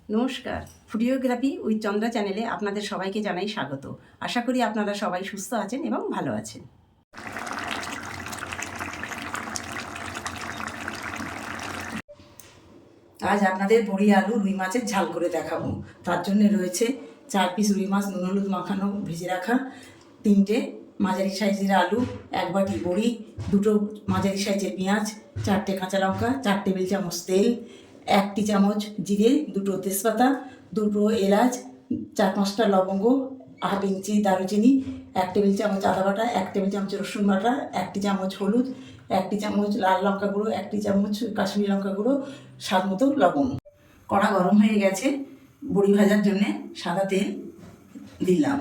নমস্কার, ফুডিওগ্রাফি উইথ চন্দ্রা চ্যানেলে আপনাদের সবাইকে জানাই স্বাগত। আশা করি আপনারা সবাই সুস্থ আছেন এবং ভালো আছেন। আজ আপনাদের বড়ি আলু রুই মাছের ঝাল করে দেখাবো। তার জন্য রয়েছে 4 পিস রুই মাছ নুন হলুদ মাখানো ভেজে রাখা, 3টে মাঝারি সাইজের আলু, 1 বাটি বড়ি, 2টো মাঝারি সাইজের পেঁয়াজ, 4টে কাঁচা লঙ্কা, 4 টেবিল চামচ তেল, 1 চামচ জিরে, 2টো তেজপাতা, 2টো এলাচ, 4-5টা লবঙ্গ, 1/2 ইঞ্চি দারুচিনি, 1 টেবিল চামচ আদা বাটা, 1 টেবিল চামচ রসুন বাটা, 1 চামচ হলুদ, 1 চামচ লাল লঙ্কা গুঁড়ো, 1 চামচ কাশ্মীরি লঙ্কা গুঁড়ো, স্বাদ মতো লবণ। কড়া গরম হয়ে গেছে, বড়ি ভাজার জন্য সাদা তেল দিলাম।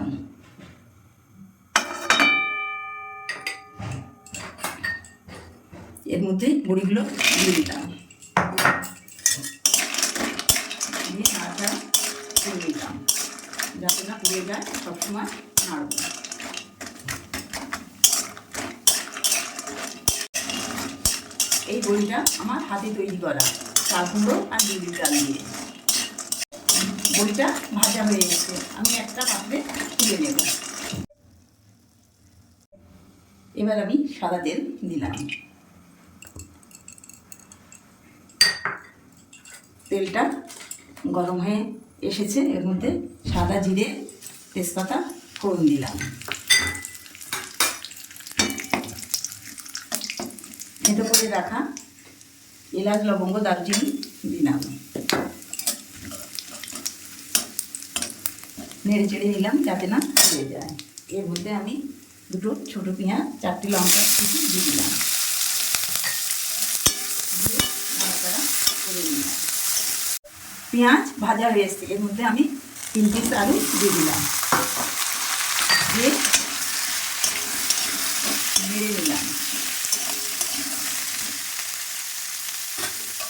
এর মধ্যে বড়িগুলো দিয়ে দিলাম, দিয়ে নাড়াটা করে দিলাম যাতে না পুড়ে যায়। সবসময় নাড়ব। এই বড়িটা আমার হাতে তৈরি করা, চাল কুমড়ো আর বিউলির ডাল দিয়ে। বড়িটা ভাজা হয়ে গেছে, আমি একটা পাত্রে তুলে নেব। এবার আমি সাদা তেল দিলাম। তেলটা গরম হয়ে এসেছে, এর মধ্যে সাদা জিরে, তেজপাতা ফোড়ন দিলাম। থেতো করে রাখা এলাচ লবঙ্গ দারচিনি দিলাম, নেড়ে চেড়ে নিলাম যাতে না পুড়ে যায়। এর মধ্যে আমি 2টো ছোটো পেঁয়াজ, 4টে লঙ্কা কুচি দিয়ে দিলাম, দিয়ে নাড়াচাড়া করে নিলাম। পেঁয়াজ ভাজা হয়ে এসছে, এর মধ্যে আমি 3 পিস আলু দিয়ে দিলাম, দিয়ে নেড়ে নিলাম,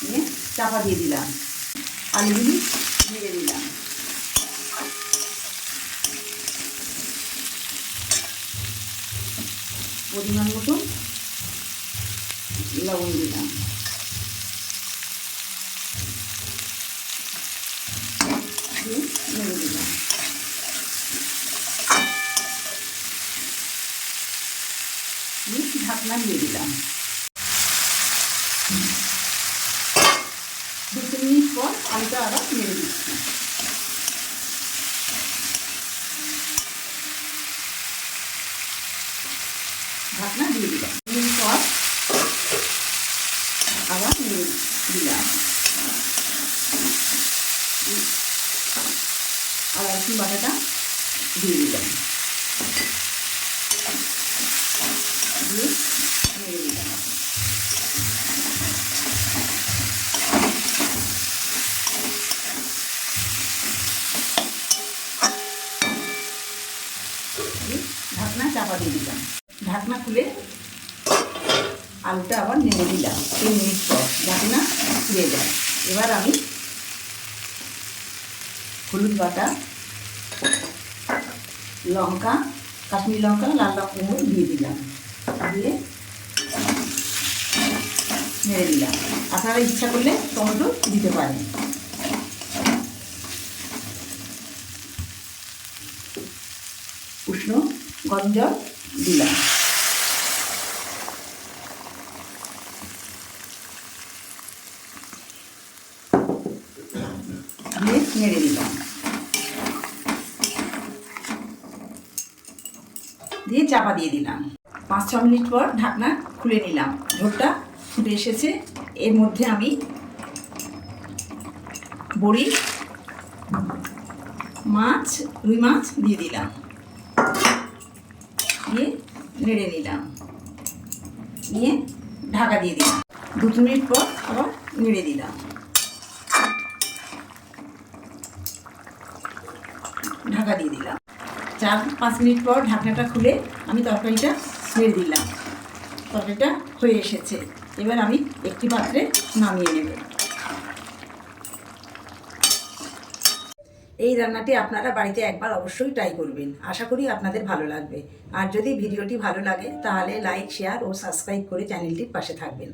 দিয়ে চাপা দিয়ে দিলাম, আলুগুলি নেড়ে দিলাম। পরিমাণ মতো লবণ দিলাম, দিয়ে নেড়ে দিলাম। ঢাকনা দিয়ে দিলাম। 2 মিনিট পর আলুটা আবার নেড়ে দিচ্ছি। ঢাকনা দিয়ে দিলাম। 2 মিনিট পর আবার নেড়ে দিলাম। আদা রসুন বাটাটা দিয়ে দিলাম, দিয়ে নেড়ে দিলাম। ঢাকনা চাপা দিয়ে দিলাম। ঢাকনা খুলে আলুটা আবার নেড়ে দিলাম 3 মিনিট পর যাতে না পুড়ে যায়। এবার আমি হলুদ বাটা, লঙ্কা, কাশ্মীরি লঙ্কা, লাল লঙ্কা গুঁড়ো দিয়ে দিলাম, দিয়ে নেড়ে দিলাম। আপনারা ইচ্ছা করলে টমেটো দিতে পারেন। উষ্ণ গরম জল দিলাম, দিয়ে নেড়ে দিলাম, দিয়ে চাপা দিয়ে দিলাম। 5-6 মিনিট পর ঢাকনা খুলে নিলাম। ঝোলটা ফুটে এসেছে, এর মধ্যে আমি বড়ি, মাছ, রুই মাছ দিয়ে দিলাম, দিয়ে নেড়ে নিলাম, নিয়ে ঢাকা দিয়ে দিলাম। 2 মিনিট পর আবার নেড়ে দিলাম, ঢাকা দিয়ে দিলাম। 4-5 মিনিট পর ঢাকনাটা খুলে আমি তরকারিটা ছেড়ে দিলাম। তরকারিটা হয়ে এসেছে, এবার আমি একটি পাত্রে নামিয়ে নেব। এই রান্নাটি আপনারা বাড়িতে একবার অবশ্যই ট্রাই করবেন। আশা করি আপনাদের ভালো লাগবে। আর যদি ভিডিওটি ভালো লাগে তাহলে লাইক, শেয়ার ও সাবস্ক্রাইব করে চ্যানেলটির পাশে থাকবেন।